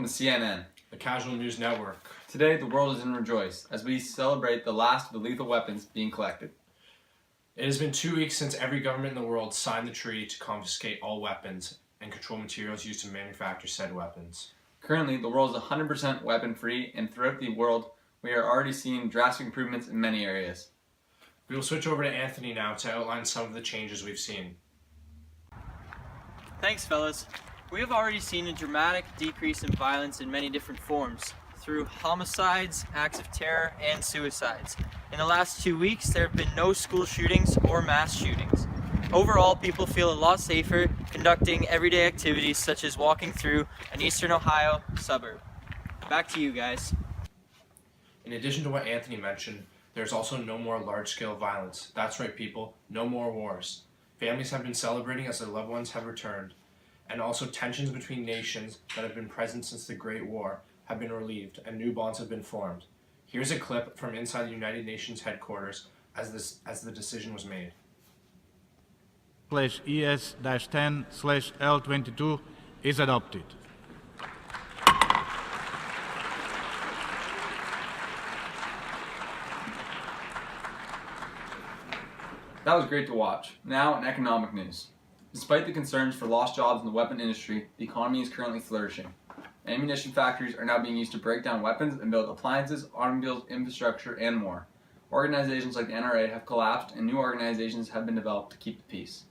to CNN, the Casual News Network. Today, the world is in rejoice as we celebrate the last of the lethal weapons being collected. It has been 2 weeks since every government in the world signed the treaty to confiscate all weapons and control materials used to manufacture said weapons. Currently, the world is 100% weapon-free, and throughout the world, we are already seeing drastic improvements in many areas. We will switch over to Anthony now to outline some of the changes we've seen. Thanks, fellas. We have already seen a dramatic decrease in violence in many different forms, through homicides, acts of terror, and suicides. In the last 2 weeks, there have been no school shootings or mass shootings. Overall, people feel a lot safer conducting everyday activities such as walking through an eastern Ohio suburb. Back to you guys. In addition to what Anthony mentioned, there's also no more large-scale violence. That's right, people, no more wars. Families have been celebrating as their loved ones have returned, and also tensions between nations that have been present since the Great War have been relieved and new bonds have been formed. Here's a clip from inside the United Nations headquarters as the decision was made. /ES-10/L22 is adopted. That was great to watch. Now, in economic news. Despite the concerns for lost jobs in the weapon industry, the economy is currently flourishing. Ammunition factories are now being used to break down weapons and build appliances, automobiles, infrastructure, and more. Organizations like the NRA have collapsed, and new organizations have been developed to keep the peace.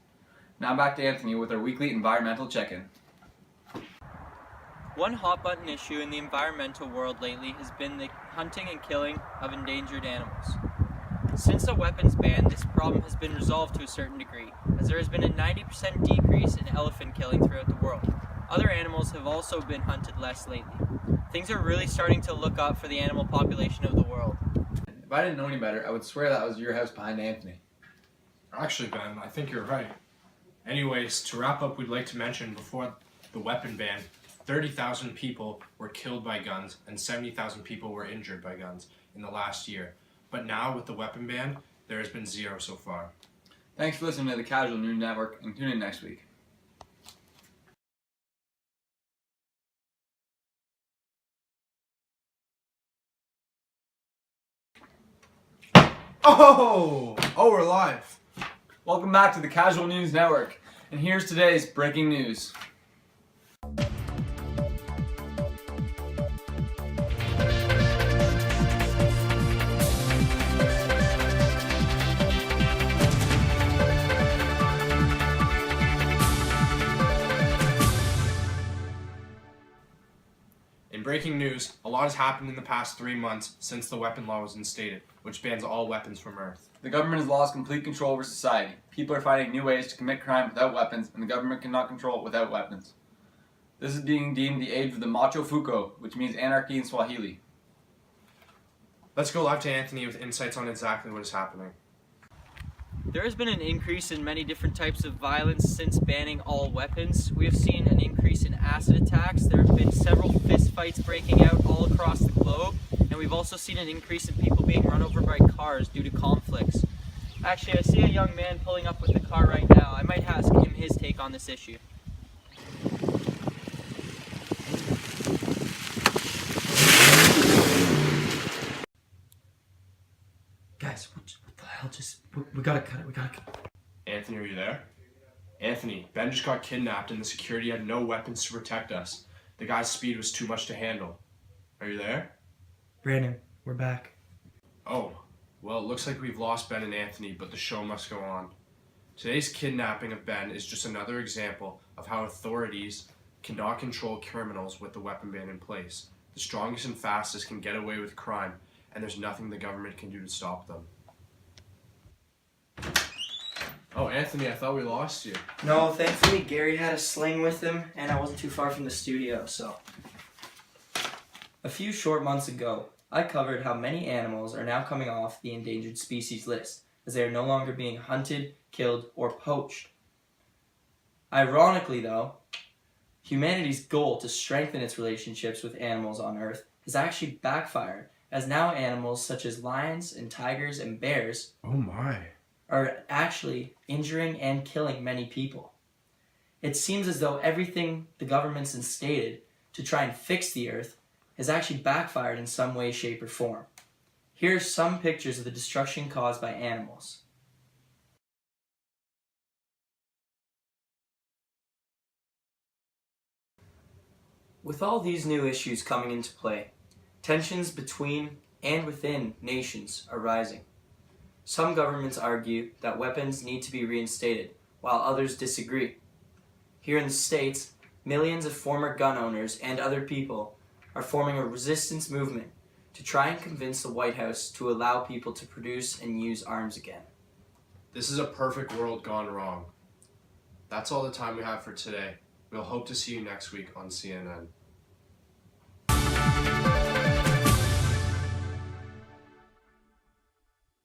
Now back to Anthony with our weekly environmental check-in. One hot-button issue in the environmental world lately has been the hunting and killing of endangered animals. Since the weapons ban, this problem has been resolved to a certain degree, as there has been a 90% decrease in elephant killing throughout the world. Other animals have also been hunted less lately. Things are really starting to look up for the animal population of the world. If I didn't know any better, I would swear that was your house behind Anthony. Actually, Ben, I think you're right. Anyways, to wrap up, we'd like to mention before the weapon ban, 30,000 people were killed by guns and 70,000 people were injured by guns in the last year. But now, with the weapon ban, there has been 0 so far. Thanks for listening to the Casual News Network, and tune in next week. Oh, we're live. Welcome back to the Casual News Network, and here's today's breaking news. In breaking news, a lot has happened in the past 3 months since the weapon law was instated, which bans all weapons from Earth. The government has lost complete control over society. People are finding new ways to commit crime without weapons, and the government cannot control it without weapons. This is being deemed the age of the Machafuko, which means anarchy in Swahili. Let's go live to Anthony with insights on exactly what is happening. There has been an increase in many different types of violence since banning all weapons. We have seen an increase in acid attacks. There have been several fist fights breaking out all across the globe. And we've also seen an increase in people being run over by cars due to conflicts. Actually, I see a young man pulling up with the car right now. I might ask him his take on this issue. Guys, what the hell we gotta cut it, Anthony, are you there? Anthony, Ben just got kidnapped and the security had no weapons to protect us. The guy's speed was too much to handle. Are you there? Brandon, we're back. Oh, well, it looks like we've lost Ben and Anthony, but the show must go on. Today's kidnapping of Ben is just another example of how authorities cannot control criminals with the weapon ban in place. The strongest and fastest can get away with crime, and there's nothing the government can do to stop them. Oh, Anthony, I thought we lost you. No, thankfully Gary had a sling with him, and I wasn't too far from the studio, so. A few short months ago, I covered how many animals are now coming off the endangered species list, as they are no longer being hunted, killed, or poached. Ironically, though, humanity's goal to strengthen its relationships with animals on Earth has actually backfired, as now animals such as lions and tigers and bears are actually injuring and killing many people. It seems as though everything the government's instated to try and fix the Earth has actually backfired in some way, shape, or form. Here are some pictures of the destruction caused by animals. With all these new issues coming into play, tensions between and within nations are rising. Some governments argue that weapons need to be reinstated, while others disagree. Here in the States, millions of former gun owners and other people are forming a resistance movement to try and convince the White House to allow people to produce and use arms again. This is a perfect world gone wrong. That's all the time we have for today. We'll hope to see you next week on CNN.